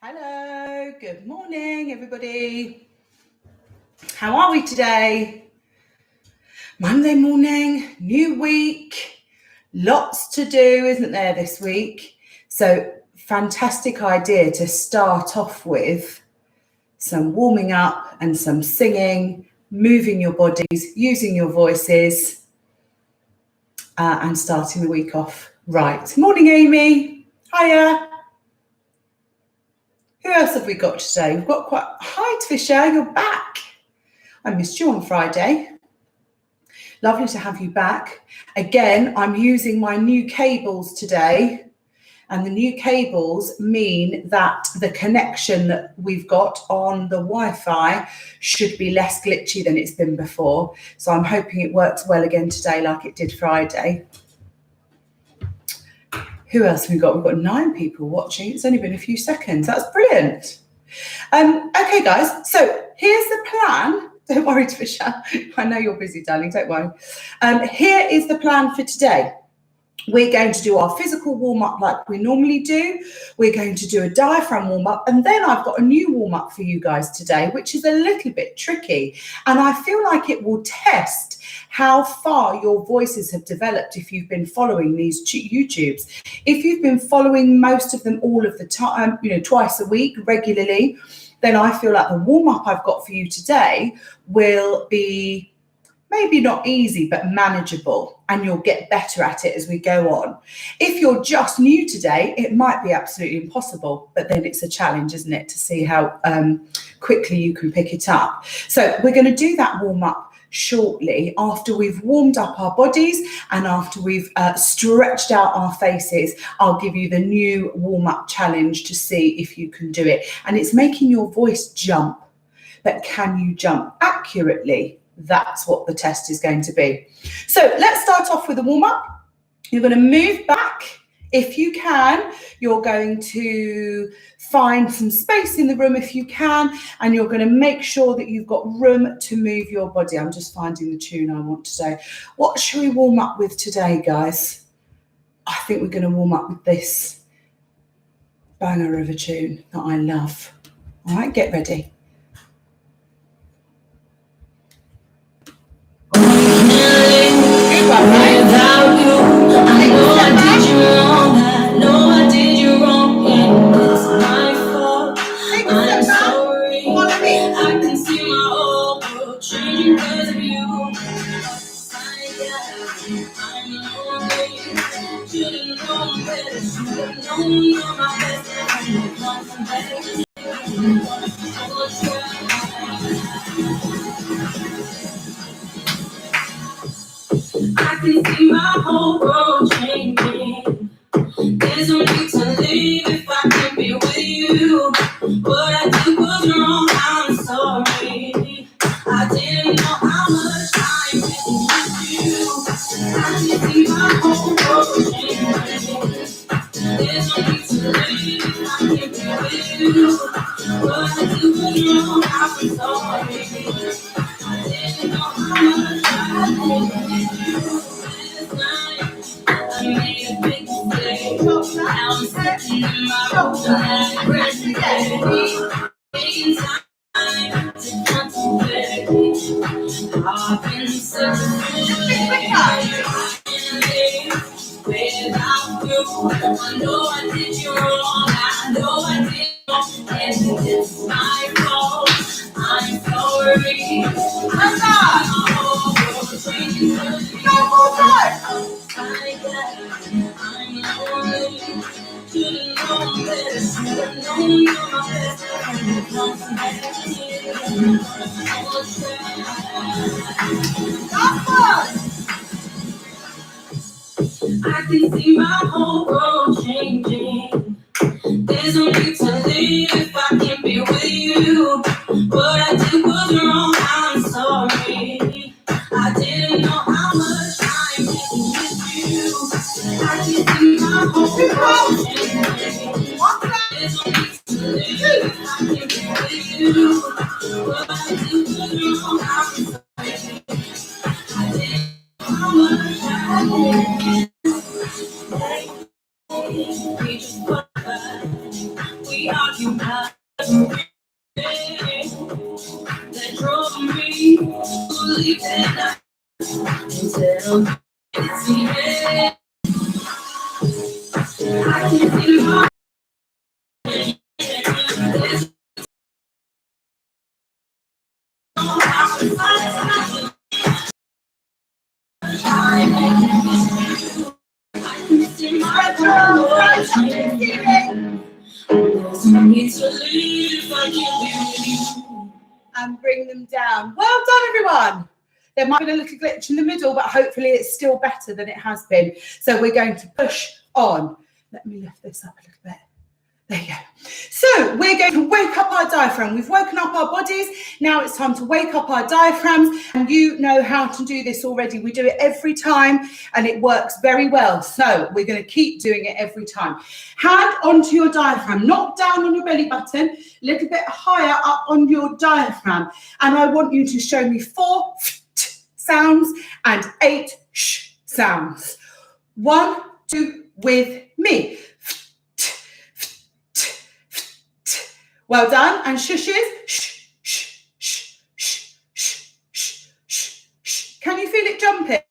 Hello, good morning, everybody. How are we today? Monday morning, new week, lots to do, isn't there, this week? So, fantastic idea to start off with some warming up and some singing, moving your bodies, using your voices, and starting the week off right. Morning, Amy. Hiya. Who else have we got today? We've got hi, Tvisha, you're back. I missed you on Friday. Lovely to have you back. Again, I'm using my new cables today, and the new cables mean that the connection that we've got on the Wi-Fi should be less glitchy than it's been before. So I'm hoping it works well again today like it did Friday. Who else have we got? We've got 9 people watching. It's only been a few seconds. That's brilliant. Okay, guys, so here's the plan. Don't worry, Trisha. I know you're busy, darling. Don't worry. Here is the plan for today. We're going to do our physical warm-up like we normally do. We're going to do a diaphragm warm-up. And then I've got a new warm-up for you guys today, which is a little bit tricky. And I feel like it will test how far your voices have developed if you've been following these YouTubes. If you've been following most of them all of the time, twice a week regularly, then I feel like the warm-up I've got for you today will be maybe not easy, but manageable, and you'll get better at it as we go on. If you're just new today, it might be absolutely impossible, but then it's a challenge, isn't it, to see how quickly you can pick it up. So we're going to do that warm-up shortly after we've warmed up our bodies and after we've stretched out our faces. I'll give you the new warm-up challenge to see if you can do it. And it's making your voice jump, but can you jump accurately? That's what the test is going to be. So let's start off with a warm-up. You're going to move back. If you can, you're going to find some space in the room if you can, and you're going to make sure that you've got room to move your body. I'm just finding the tune I want today. What should we warm up with today, guys? I think we're going to warm up with this banger of a tune that I love. All right, get ready. Without you, I know I did you wrong. I know I did you wrong, and it's my fault. I'm sorry. I can see my whole world changing because of you. I'm lonely. Should've known better. Should've known you're my best friend. Come back. I can see my whole world changing. There's no need to leave if I can't be with you. What I did was wrong, I'm sorry. I didn't know how much I missed you. I can see my whole world changing. There's no need to leave if I can't be with you. What I did was wrong, I'm sorry. I didn't know how much I missed you. I made a big mistake. Now I'm sitting in my room and I'm pressing taking time to contemplate. I've been such a without you. I know I did you wrong. I know I did wrong, and it's my fault. I'm sorry. I'm lonely. Should've known better. Should've known you're my best friend. Come back here. I can see my whole world changing. There's no need to leave if I can't be with you. What I did was wrong, I'm sorry. I didn't know how much I missed you. I can see my whole world changing. There's no need to leave if I can't be with you. What I did was wrong, I'm sorry. I didn't know how much I missed you. We just fucked. We argued. That drove me to leave that instead of see it. I can see my and bring them down. Well done, everyone. There might be a little glitch in the middle, but hopefully it's still better than it has been. So we're going to push on. Let me lift this up a little bit. There you go. So we're going to wake up our diaphragm. We've woken up our bodies. Now it's time to wake up our diaphragms. And you know how to do this already. We do it every time and it works very well. So we're going to keep doing it every time. Hand onto your diaphragm, not down on your belly button, a little bit higher up on your diaphragm. And I want you to show me 4 sounds and 8 sh sounds. 1, 2 with me. Well done. And shushes. Shh, shh, shh, shh, shh, shh, shh, shh. Can you feel it jumping?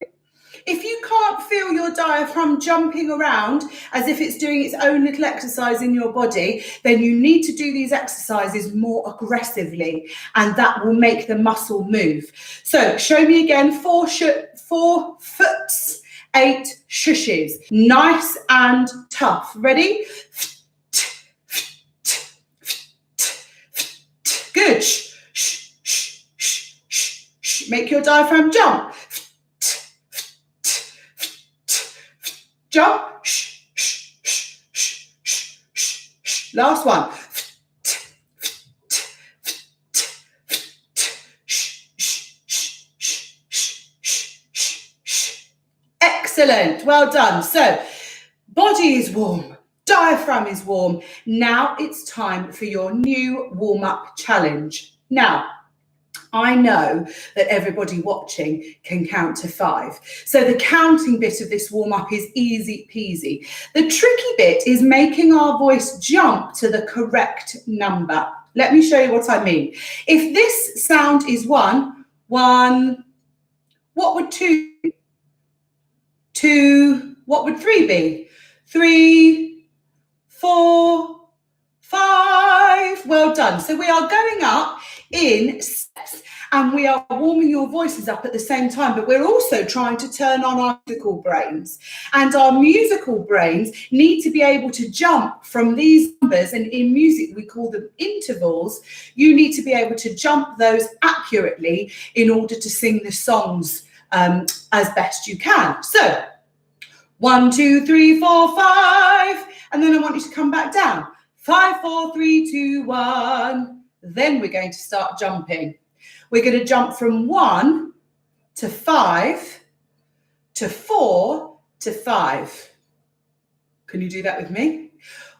If you can't feel your diaphragm jumping around as if it's doing its own little exercise in your body, then you need to do these exercises more aggressively, and that will make the muscle move. So show me again 4 foots, 8 shushes. Nice and tough. Ready? Good. Shh, shh, shh, shh, shh, shh. Make your diaphragm jump. Jump. Shh, shh, shh, shh, shh, shh, shh. Last one. Excellent. Well done. So, body is warm. Diaphragm is warm. Now it's time for your new warm-up challenge. Now, I know that everybody watching can count to 5. So the counting bit of this warm-up is easy peasy. The tricky bit is making our voice jump to the correct number. Let me show you what I mean. If this sound is 1, what would 2? 2, what would 3 be? 3, 4, 5. Well done. So we are going up in steps and we are warming your voices up at the same time, but we're also trying to turn on our musical brains. And our musical brains need to be able to jump from these numbers, and in music we call them intervals. You need to be able to jump those accurately in order to sing the songs as best you can. So 1, 2, 3, 4, 5. And then I want you to come back down. 5, 4, 3, 2, 1. Then we're going to start jumping. We're going to jump from 1 to 5 to 4 to 5. Can you do that with me?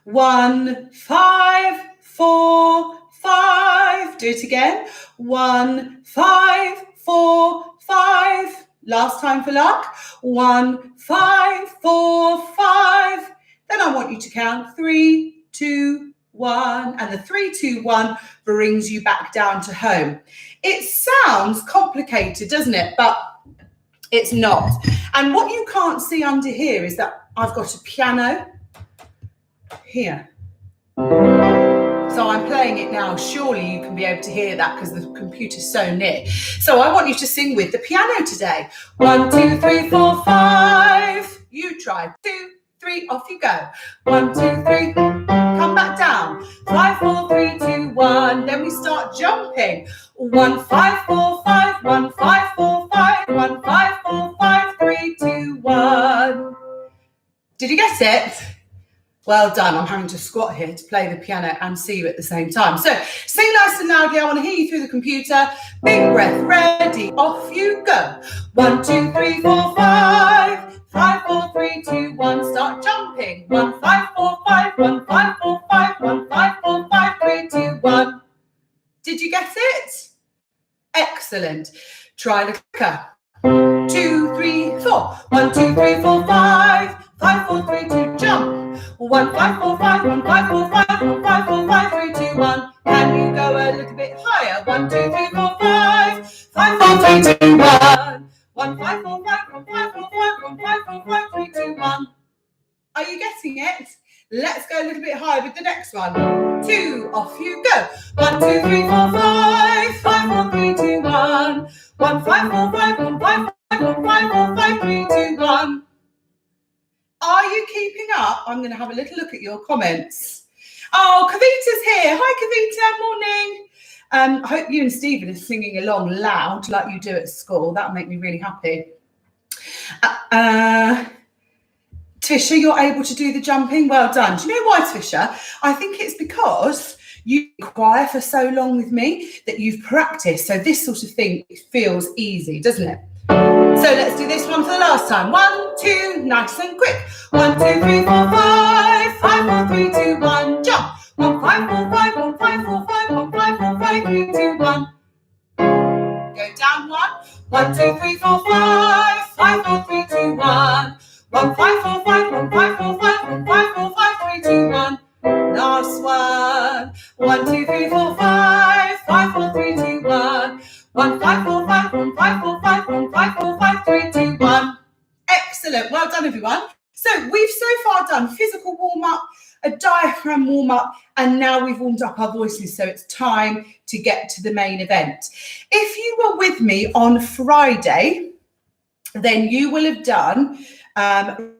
1, 5, 4, 5. Do it again. 1, 5, 4, 5. Last time for luck. 1, 5, 4, 5. Then I want you to count 3, 2, 1. And the 3, 2, 1 brings you back down to home. It sounds complicated, doesn't it? But it's not. And what you can't see under here is that I've got a piano here. So I'm playing it now. Surely you can be able to hear that because the computer's so near. So I want you to sing with the piano today. 1, 2, 3, 4, 5. You try. 2, 3, off you go. 1, 2, 3, come back down. 5, 4, 3, 2, 1. Then we start jumping. 1, 5, 4, 5. 1, 5, 4, 5. 1, 5, 4, 5. 3, 2, 1. Did you get it? Well done. I'm having to squat here to play the piano and see you at the same time. So sing nice and loudly. I want to hear you through the computer. Big breath. Ready. Off you go. 1, 2, 3, 4, 5. 5, 4, 3, 2, 1. Start jumping. 1, 5, 4, 5. 1, 5, 4, 5. 1, 5, 4, 5. 3, 2, 1. Did you get it? Excellent. Try the clicker. 2, 3, 4. 1, 2, 3, 4, 5. 5, 4, 3, 2, jump. 1, 5, 4, 5. 1, 5, 4, 5. 1, 5, 4, 5. 3, 2, 1. Can you go a little bit higher? 1, 2, 3, 4, 5. 5, 4, 3, 2, 1. 1, 5, 4, 5, 1, 5, 4, 5, 1, 5, 4, 5, 3, 2, 1. Are you getting it? Let's go a little bit higher with the next one. 2, off you go. 1, 2, 3, 4, 5. 5, 4, 3, 2, 1. 1, 5, 4, 5, 1, 5, 5, 1, 5, 4, 5, 3, 2, 1. Are you keeping up? I'm going to have a little look at your comments. Oh, Kavita's here. Hi, Kavita. Morning. I hope you and Stephen are singing along loud like you do at school. That'll make me really happy. Trisha, you're able to do the jumping. Well done. Do you know why, Trisha? I think it's because you've been quiet for so long with me that you've practiced. So this sort of thing feels easy, doesn't it? So let's do this one for the last time. 1, 2, nice and quick. 1, 2, 3, 4, 5. 5, 4, 3, 2, 1. Jump. 1, 5, 4, 5, 1, 5, 4, 5, 1, 5, 4, 5, 3, 2, 1. Go down 1. 1, 2, 3, 4, 5. 5, 4, 3, 2, 1. 1, 5, 4, 5, 1, 5, 4, 5, 1, 5, 4, 5, 3, 2, 1. Last one. 1, 2, 3, 4, 5. 5, 4, 3, 2, 1. 1, 5, 4, 5, 1, 5, 4, 5, 1, 5, 4, 5, 3, 2, 1. Excellent. Well done, everyone. So we've so far done physical warm-up, a diaphragm warm-up, and now we've warmed up our voices, so it's time to get to the main event. If you were with me on Friday, then you will have done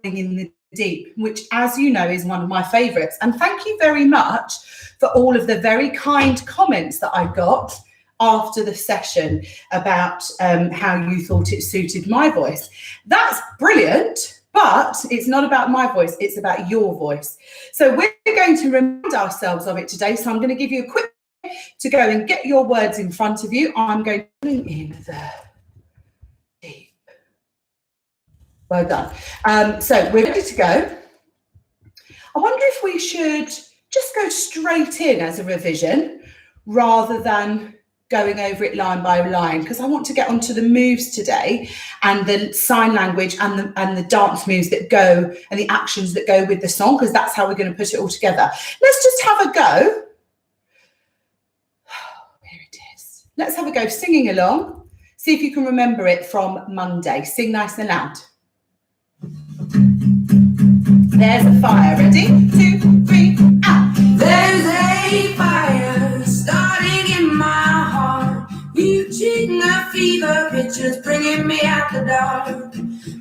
in the deep, which, as you know, is one of my favorites. And thank you very much for all of the very kind comments that I got after the session about how you thought it suited my voice. That's brilliant, but it's not about my voice, it's about your voice. So we're going to remind ourselves of it today. So I'm going to give you a quick to go and get your words in front of you. I'm going to bring in the deep. Well done. So we're ready to go. I wonder if we should just go straight in as a revision rather than going over it line by line, because I want to get onto the moves today and the sign language and the dance moves that go and the actions that go with the song, because that's how we're going to put it all together. Let's just have a go. Here it is. Let's have a go singing along. See if you can remember it from Monday. Sing nice and loud. There's a fire. Ready? 2, 3, out. There's a fire starting in my heart, reaching a fever pitch, it's bringing me out the dark.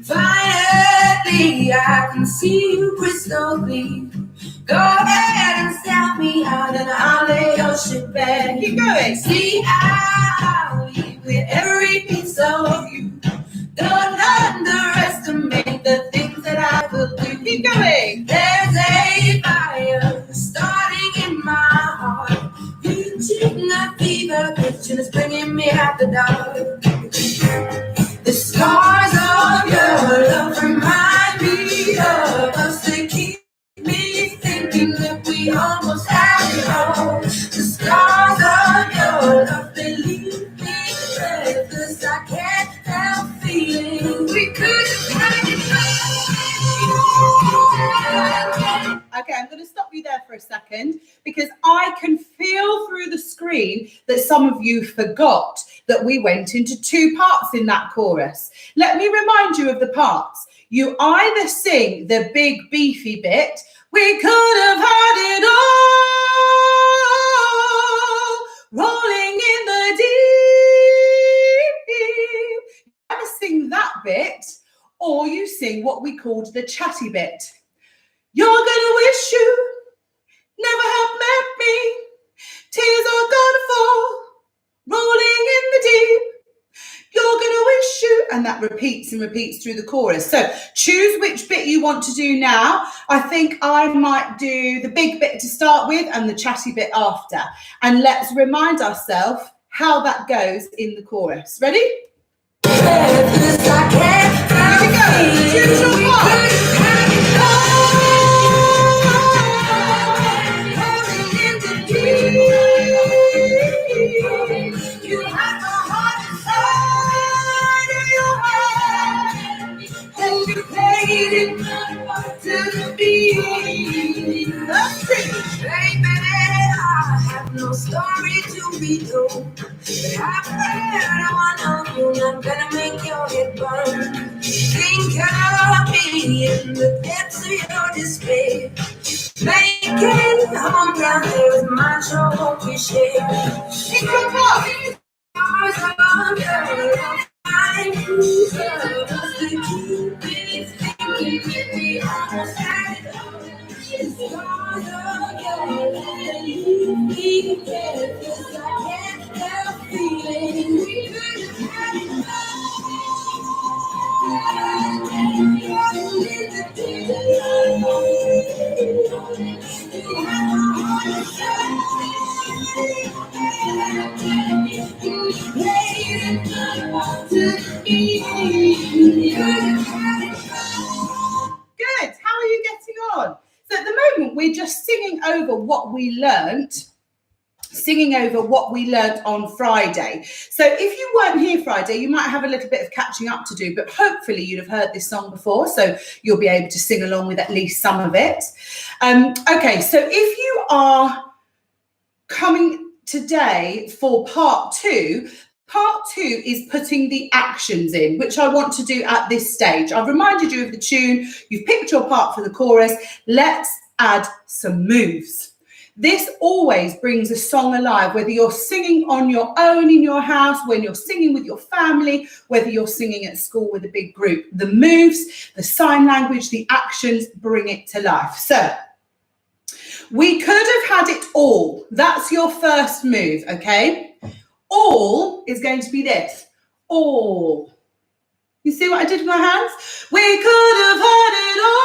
Finally, I can see you crystal clear. Go ahead and sell me out and I'll lay your shit bare. Keep going. See, I'll leave with every piece of you. Don't underestimate the things that I will do. Keep going. There's a fire starting in my heart, reaching a fever pitch and it's bringing me out the dark. The scars of your love remind me of us. They keep me thinking that we almost had it all. The scars of your love, they leave me breathless. I can't help feeling we could have had it all. Okay, I'm going to stop you there for a second because I can feel through the screen that some of you forgot that we went into 2 parts in that chorus. Let me remind you of the parts. You either sing the big beefy bit, we could have had it all, rolling in the deep. You either sing that bit or you sing what we called the chatty bit. You're gonna wish you never have met me. Tears are gonna fall, rolling in the deep. You're gonna wish you, and that repeats and repeats through the chorus. So choose which bit you want to do now. I think I might do the big bit to start with and the chatty bit after. And let's remind ourselves how that goes in the chorus. Ready? Here we go. Choose your part. You have the heart inside of your heart, and you paid it to be. Baby, I have no story to be told. But I've heard one of you not gonna make your head burn. Think of me in the depths of your despair. Making home down there with my joy we share. It's your fault. I lose us to keep it thinking we almost had it all. It's stars of your life and you be there, 'cause I can't help feeling we could have had it Good. How are you getting on? So at the moment, we're just singing over what we learnt on Friday. So if you weren't here Friday, you might have a little bit of catching up to do, but hopefully you'd have heard this song before, so you'll be able to sing along with at least some of it. Okay, so if you are coming today for part two is putting the actions in, which I want to do at this stage. I've reminded you of the tune, you've picked your part for the chorus, let's add some moves. This always brings a song alive, whether you're singing on your own in your house, when you're singing with your family, whether you're singing at school with a big group. The moves, the sign language, the actions bring it to life. So we could have had it all. That's your first move, okay? All is going to be this. All. You see what I did with my hands? We could have had it all.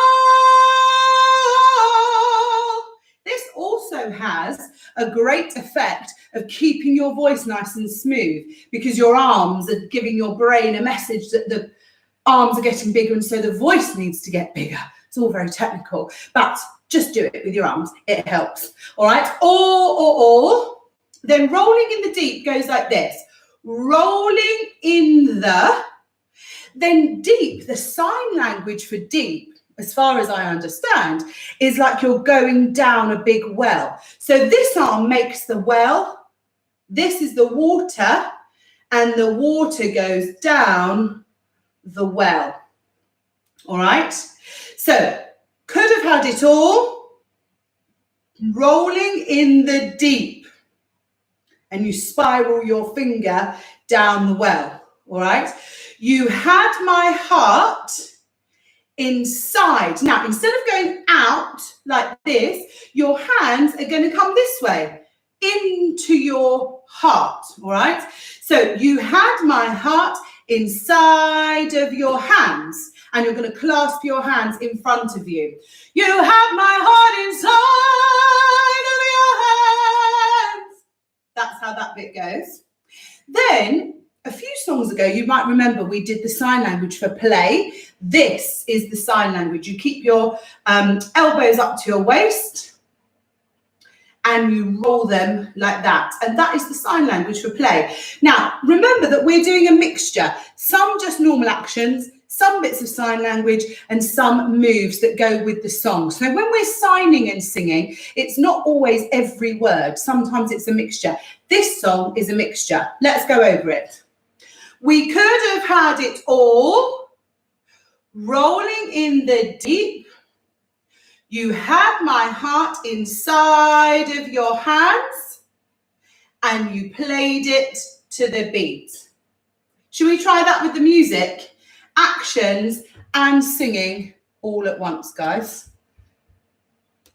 This also has a great effect of keeping your voice nice and smooth, because your arms are giving your brain a message that the arms are getting bigger, and so the voice needs to get bigger. It's all very technical, but just do it with your arms. It helps. All right. Or. Then rolling in the deep goes like this. Rolling in the. Then deep, the sign language for deep, as far as I understand, is like you're going down a big well. So this arm makes the well. This is the water, and the water goes down the well. All right. So could have had it all. Rolling in the deep. And you spiral your finger down the well. All right. You had my heart inside. Now, instead of going out like this, your hands are going to come this way, into your heart. All right. So you had my heart inside of your hands, and you're going to clasp your hands in front of you. You have my heart inside of your hands. That's how that bit goes. Then a few songs ago, you might remember we did the sign language for play. This is the sign language. You keep your elbows up to your waist and you roll them like that. And that is the sign language for play. Now, remember that we're doing a mixture. Some just normal actions, some bits of sign language, and some moves that go with the song. So when we're signing and singing, it's not always every word. Sometimes it's a mixture. This song is a mixture. Let's go over it. We could have had it all. Rolling in the deep. You had my heart inside of your hands, and you played it to the beat. Should we try that with the music? Actions and singing all at once, guys.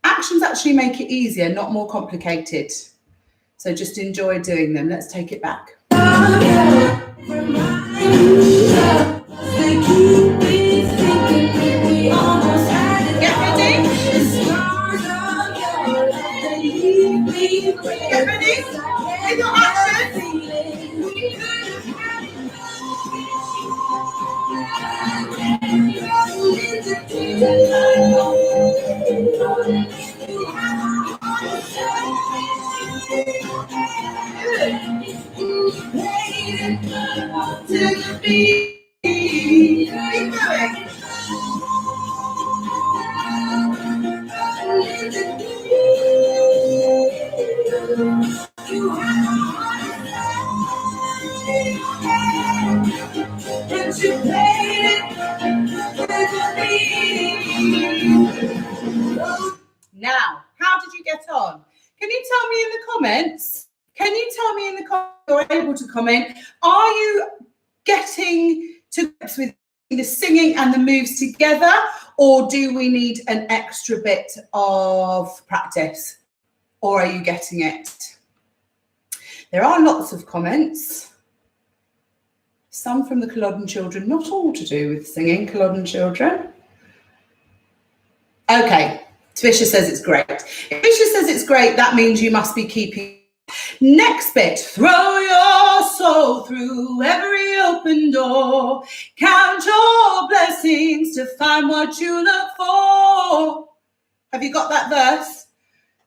Actions actually make it easier, not more complicated. So just enjoy doing them. Let's take it back. Get ready. Get ready with your actions. Now, how did you get on? Can you tell me in the comments? Can you tell me in the comments, you're able to comment, are you getting to grips with the singing and the moves together, or do we need an extra bit of practice? Or are you getting it? There are lots of comments. Some from the Culloden children, not all to do with singing, Culloden children. Okay, Trisha says it's great. If Trisha says it's great, that means you must be keeping. Next bit, throw your soul through every open door. Count your blessings to find what you look for. Have you got that verse?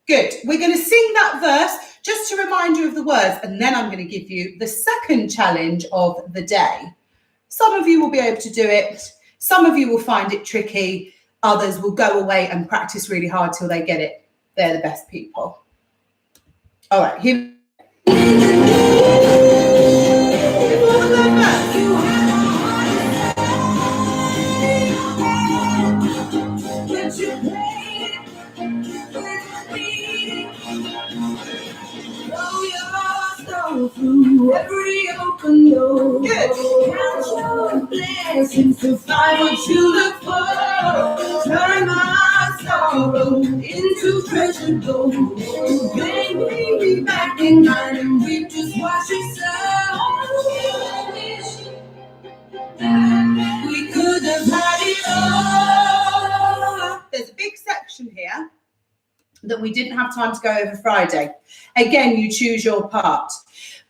Good. We're going to sing that verse just to remind you of the words, and then I'm going to give you the second challenge of the day. Some of you will be able to do it. Some of you will find it tricky. Others will go away and practice really hard till they get it. They're the best people. All right, here. Through every open door. Good. Count your blessings to find what you look for. Turn my sorrow into treasure gold. Bring me back in line and reap just what you sow. We could have had it all. There's a big section here that we didn't have time to go over Friday. Again, you choose your part.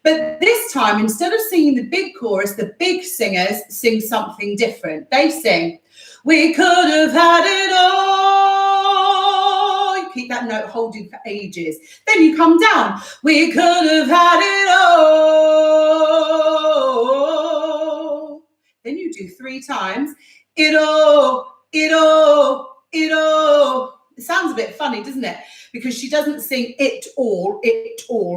But this time, instead of singing the big chorus, the big singers sing something different. They sing, we could have had it all. You keep that note holding for ages. Then you come down, we could have had it all. Then you do 3 times, it all, it all, it all. It sounds a bit funny, doesn't it? Because she doesn't sing it all,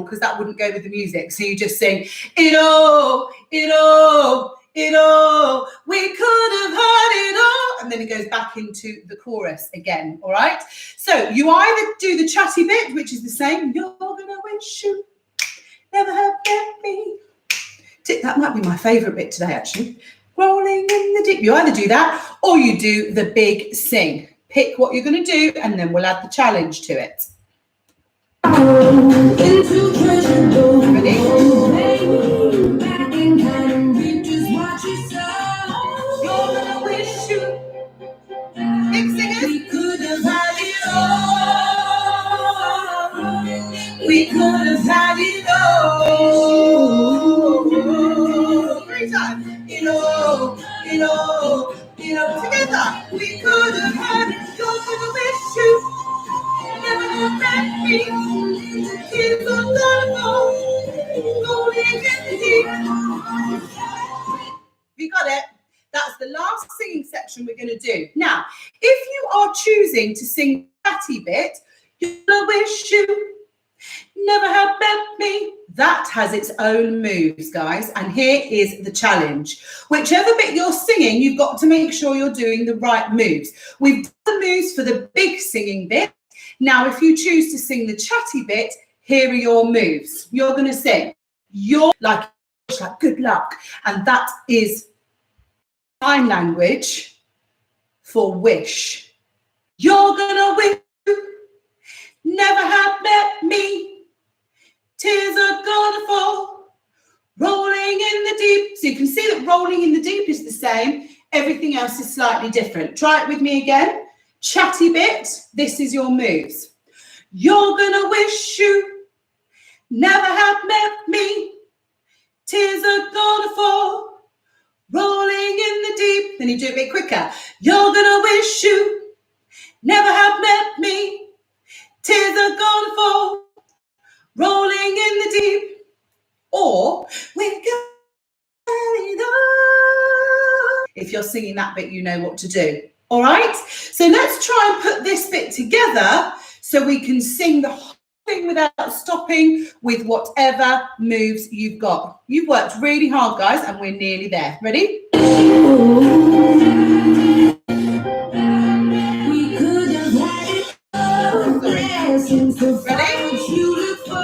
because that wouldn't go with the music. So you just sing it all, it all, it all. We could have had it all. And then it goes back into the chorus again, all right? So you either do the chatty bit, which is the same. You're gonna wish you never have met me. That might be my favourite bit today, actually. Rolling in the deep. You either do that or you do the big sing. Pick what you're going to do, and then we'll add the challenge to it. Ready? Big singers. We could have had it all. We could have had it all. 3 times. It all, it all. Together, we could have had it. You're gonna wish you never have met me. Tears are gonna fall, rolling in the deep. You got it? That's the last singing section we're going to do. Now, if you are choosing to sing the chatty bit, you're gonna wish you never have met me. That has its own moves, guys. And here is the challenge. Whichever bit you're singing, you've got to make sure you're doing the right moves. We've done the moves for the big singing bit. Now, if you choose to sing the chatty bit, here are your moves. You're going to sing, you're like good luck. And that is sign language for wish. You're going to wish you never have met me. Tears are gonna fall, rolling in the deep. So you can see that rolling in the deep is the same. Everything else is slightly different. Try it with me again. Chatty bit, this is your moves. You're gonna wish you never have met me. Tears are gonna fall, rolling in the deep. Then you do it a bit quicker. You're gonna wish you never have met me. Tears are gonna fall, rolling in the deep. Or we got it all. If you're singing that bit, you know what to do. All right? So let's try and put this bit together so we can sing the whole thing without stopping with whatever moves you've got. You've worked really hard, guys, and we're nearly there. Ready? We could seems to find beautiful.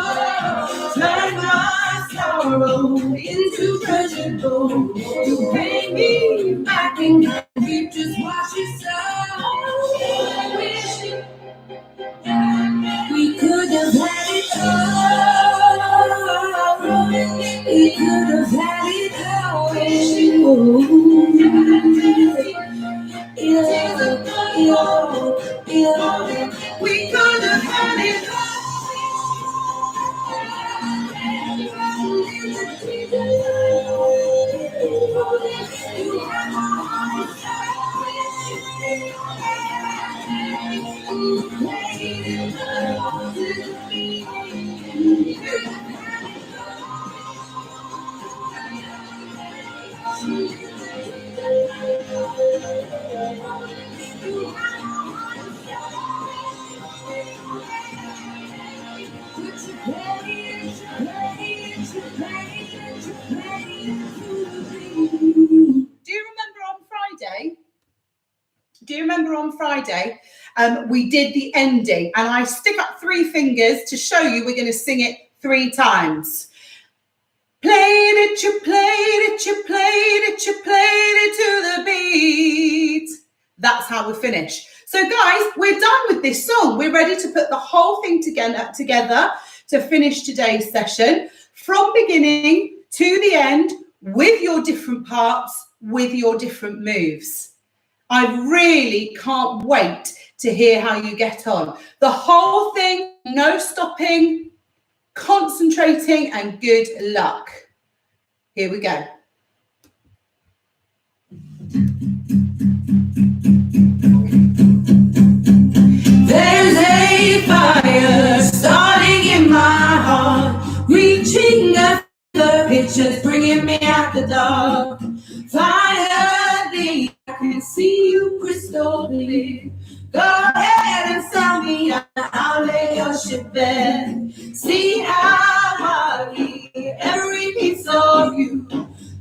Turn my sorrow into treasure gold. You pay me back and you just watch yourself. Wish we could have had it all. We could have had it all. We could have had it all. Do you remember on Friday, we did the ending, and I stick up 3 fingers to show you we're going to sing it 3 times. Played it, you played it, you played it, you played it to the beat. That's how we finish. So guys, we're done with this song. We're ready to put the whole thing together to finish today's session from beginning to the end with your different parts, with your different moves. I really can't wait to hear how you get on. The whole thing, no stopping, concentrating, and good luck. Here we go. There's a fire starting in my heart, reaching a pitch that's bringing me out the dark. Finally, I can see you crystal clear. Go ahead and sell me out, I'll lay your ship bare. See how I need every piece of you.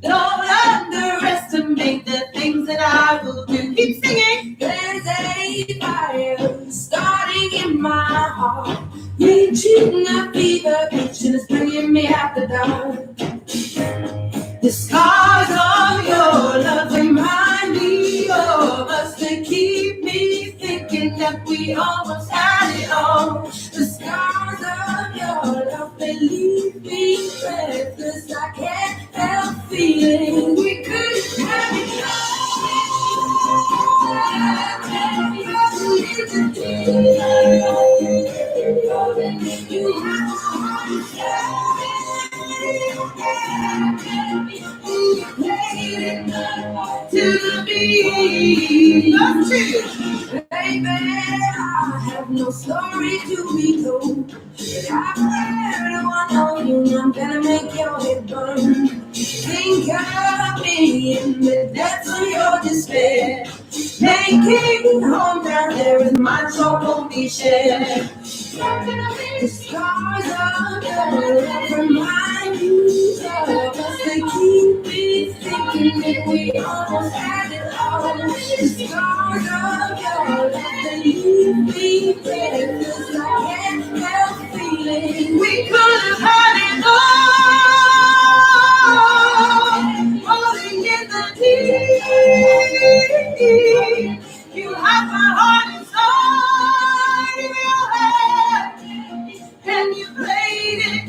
Don't underestimate the things that I will do. Keep singing. There's a fire starting in my heart, reaching a fever pitch and it's bringing me out the dark. The scars of your love remind me of us. They keep me thinking that we almost had it all. The scars of your love, they leave me breathless. I can't help feeling we could have it to the beat. Baby, I have no story to be told, but I really want to know you. I'm gonna make your head burn. Think of me in the depths of your despair. Making home down there with my trouble be shared. The scars of your love remind you of us. They keep me thinking that we almost had it all. The scars of your love, they leave me breathless. I can't help feeling we could have had it all. Falling in the deep. You have my heart inside of your head, and you played it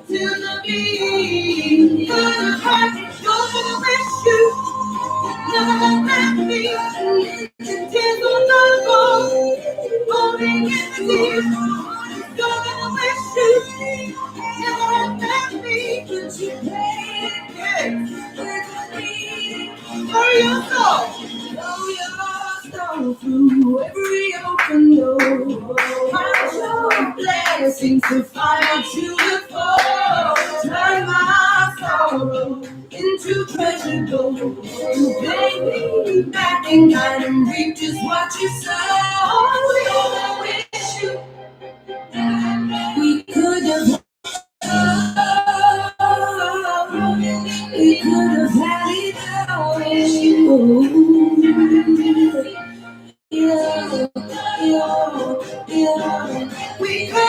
to the beat. Could have had it go with you. Never let me. The tears will not go. Falling in the deep. Gonna wish you. Never let me. Could you play it with me? For your soul. Through every open door, count your blessings to fire to the floor. Turn my sorrow into treasure gold. You pay me back in kind and reap just what you sow. We wish you we could have. We could have had it our way. We could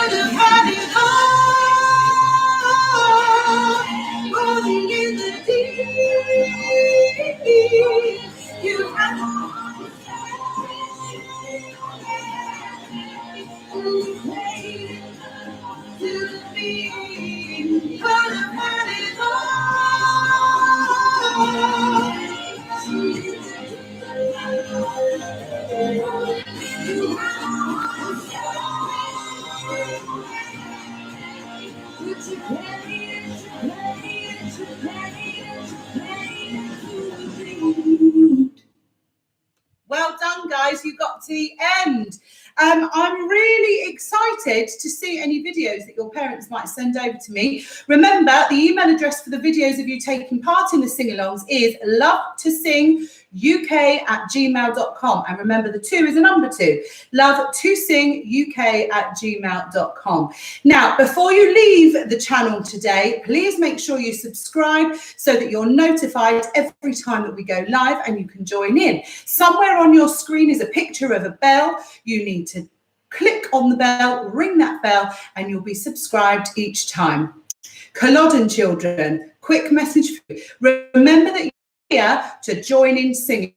Well done, guys. You got to the end. I'm really excited to see any videos that your parents might send over to me. Remember, the email address for the videos of you taking part in the sing-alongs is love2singUK@gmail.com. And remember, the 2 is a number 2. Love2singUK@gmail.com. Now, before you leave the channel today, please make sure you subscribe so that you're notified every time that we go live and you can join in. Somewhere on your screen is a picture of a bell. You need to click on the bell, ring that bell, and you'll be subscribed each time. Culloden children, quick message for you. Remember that you're here to join in singing.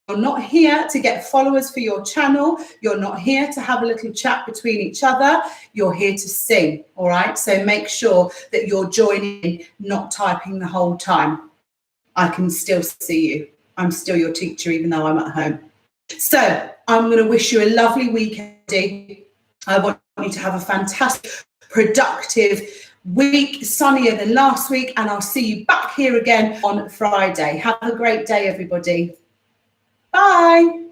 You're not here to get followers for your channel. You're not here to have a little chat between each other. You're here to sing, all right? So make sure that you're joining, not typing the whole time. I can still see you. I'm still your teacher, even though I'm at home. So I'm going to wish you a lovely weekend. I want you to have a fantastic, productive week, sunnier than last week, and I'll see you back here again on Friday. Have a great day, everybody. Bye.